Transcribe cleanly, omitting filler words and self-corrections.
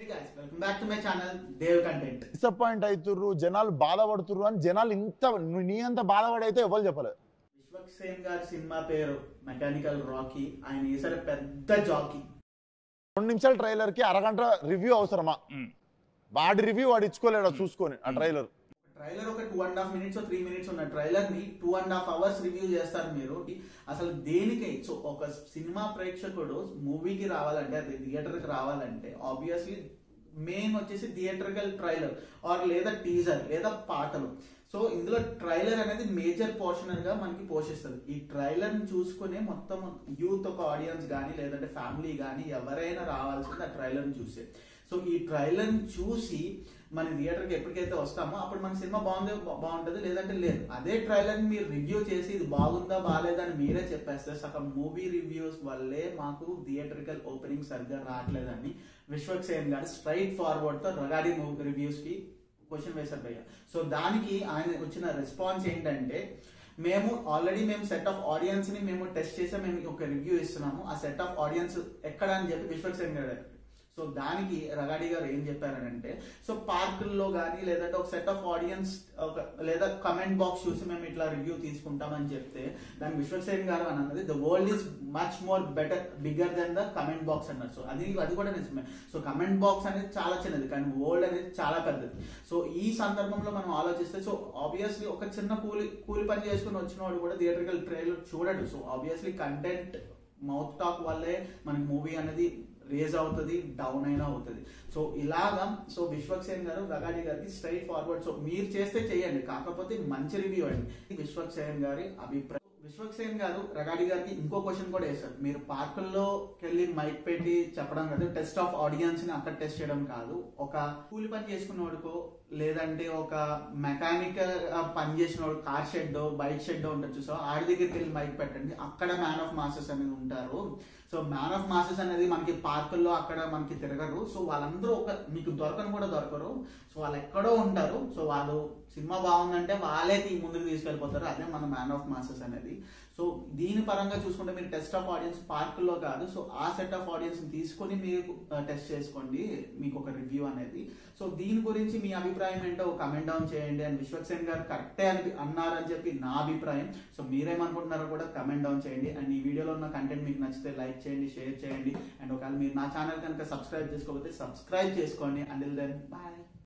Welcome back to my channel Dev content. Disappoint అవుతుర్రు, జనాలు బాధపడుతుర్రు అని జనాలు ఇంత నీ అంత బాధపడైతే ఎవరు చెప్పలేదు. విశ్వక్సేన్ గారి సినిమా పేరు మెకానికల్ రాకీ. ఆయన వేసారు పెద్ద జాకీ. 2 నిమిషాల ట్రైలర్ కి అరగంట రివ్యూ అవసరమా? వాడి రివ్యూ వాడు ఇచ్చుకోలేడు చూసుకొని. ఆ ట్రైలర్ ఒక 2.5 minutes 3 minutes ఉన్న ట్రైలర్ ని 2.5 hours రివ్యూ చేస్తారు మీరు. అసలు దేనికి? సో ఒక సినిమా ప్రేక్షకుడు మూవీకి రావాలంటే, అది థియేటర్ కి రావాలంటే ఆబ్వియస్లీ మెయిన్ వచ్చేసి థియేటర్కల్ ట్రైలర్ ఆర్ లేదా టీజర్ లేదా పాటలు. సో ఇందులో ట్రైలర్ అనేది మేజర్ పోర్షన్ గా మనకి పోషిస్తుంది. ఈ ట్రైలర్ ని చూసుకునే మొత్తం యూత్ ఒక ఆడియన్స్ కానీ లేదంటే ఫ్యామిలీ కానీ ఎవరైనా రావాల్సింది ఆ ట్రైలర్ ని చూసే. సో ఈ ట్రైలర్ ని చూసి మన థియేటర్కి ఎప్పటికైతే వస్తామో అప్పుడు మన సినిమా బాగుంటుంది లేదంటే లేదు. అదే ట్రైలర్ ని మీరు రివ్యూ చేసి ఇది బాగుందా బాగాలేదా అని మీరే చెప్పేస్తే సగం మూవీ రివ్యూస్ వల్లే మాకు థియేటర్కల్ ఓపెనింగ్ సరిగ్గా రావట్లేదని విశ్వక్సేన్ గారు స్ట్రైట్ ఫార్వర్డ్ తో రగాడి మూవీ రివ్యూస్ కి క్వశ్చన్ వేశారు భయ్య. సో దానికి ఆయన వచ్చిన రెస్పాన్స్ ఏంటంటే, మేము ఆల్రెడీ సెట్ ఆఫ్ ఆడియన్స్ ని మేము టెస్ట్ చేసి మేము ఒక రివ్యూ ఇస్తున్నాము. ఆ సెట్ ఆఫ్ ఆడియన్స్ ఎక్కడ అని చెప్పి విశ్వక్సేన్ గారు. సో దానికి రగాడి గారు ఏం చెప్పారనంటే, సో పార్కుల్లో కానీ లేదంటే ఒక సెట్ ఆఫ్ ఆడియన్స్ లేదా కమెంట్ బాక్స్ చూసి మేము ఇట్లా రివ్యూ తీసుకుంటామని చెప్తే దానికి విశ్వక్సేన్ గారు అని అన్నది the world is much more better bigger than the comment box అన్నారు. సో అది కూడా నిజమే. సో కమెంట్ బాక్స్ అనేది చాలా చిన్నది కానీ వరల్డ్ అనేది చాలా పెద్దది. సో ఈ సందర్భంలో మనం ఆలోచిస్తే, సో ఆబ్వియస్లీ ఒక చిన్న కూలి పని చేసుకుని వచ్చిన వాడు కూడా థియేటర్కల్ ట్రైలర్ చూడడు. So obviously content mouth talk వల్లే మనకి మూవీ అనేది రేజ్ అవుతుంది, డౌన్ అయినా అవుతుంది. సో ఇలాగా సో విశ్వక్సేన్ గారు రగాడి గారికి స్ట్రైట్ ఫార్వర్డ్, సో మీరు చేస్తే చేయండి కాకపోతే మంచి రివ్యూ అండి. విశ్వక్సేన్ గారి అభిప్రాయం. విశ్వక్సేన్ గారు రగాడి గారికి ఇంకో క్వశ్చన్ కూడా వేశారు. మీరు పార్కుల్లోకి వెళ్ళి మైక్ పెట్టి చెప్పడం కాదు, టెస్ట్ ఆఫ్ ఆడియన్స్ ని అక్కడ టెస్ట్ చేయడం కాదు. ఒక కూలి పని చేసుకున్నవాడుకో లేదంటే ఒక మెకానిక్ పని చేసిన వాడు కార్ షెడ్ బైక్ షెడ్ ఉంటుంది చూసా, ఆడి దగ్గరికి వెళ్ళి మైక్ పెట్టండి. అక్కడ మ్యాన్ ఆఫ్ మాసెస్ అనేది ఉంటారు. సో మ్యాన్ ఆఫ్ మాసెస్ అనేది మనకి పార్కుల్లో అక్కడ మనకి తిరగరు. సో వాళ్ళందరూ మీకు దొరకను కూడా దొరకరు. సో వాళ్ళు ఎక్కడో ఉంటారు. సో వాళ్ళు సినిమా బాగుందంటే వాళ్ళే ముందుకు తీసుకెళ్ళిపోతారు. అదే మన మ్యాన్ ఆఫ్ మాసెస్ అనేది. సో దీని పరంగా చూసుకుంటే మీరు టెస్ట్ ఆఫ్ ఆడియన్స్ పార్కుల్లో కాదు, సో ఆ సెట్ ఆఫ్ ఆడియన్స్ తీసుకొని మీరు టెస్ట్ చేసుకోండి మీకు ఒక రివ్యూ అనేది. సో దీని గురించి మీ అభిప్రాయం ఏంటో కమెంట్ డౌన్ చేయండి. అండ్ విశ్వక్సేన్ గారు కరెక్టే అన్నారని చెప్పి నా అభిప్రాయం. సో మీరేమనుకుంటున్నారో కూడా కమెంట్ డౌన్ చేయండి. అండ్ ఈ వీడియోలో ఉన్న కంటెంట్ మీకు నచ్చితే లైక్ చేయండి, షేర్ చేయండి. అండ్ ఒకవేళ మీరు నా ఛానల్ కనుక సబ్స్క్రైబ్ చేసుకోకపోతే సబ్స్క్రైబ్ చేసుకోండి. Until then bye.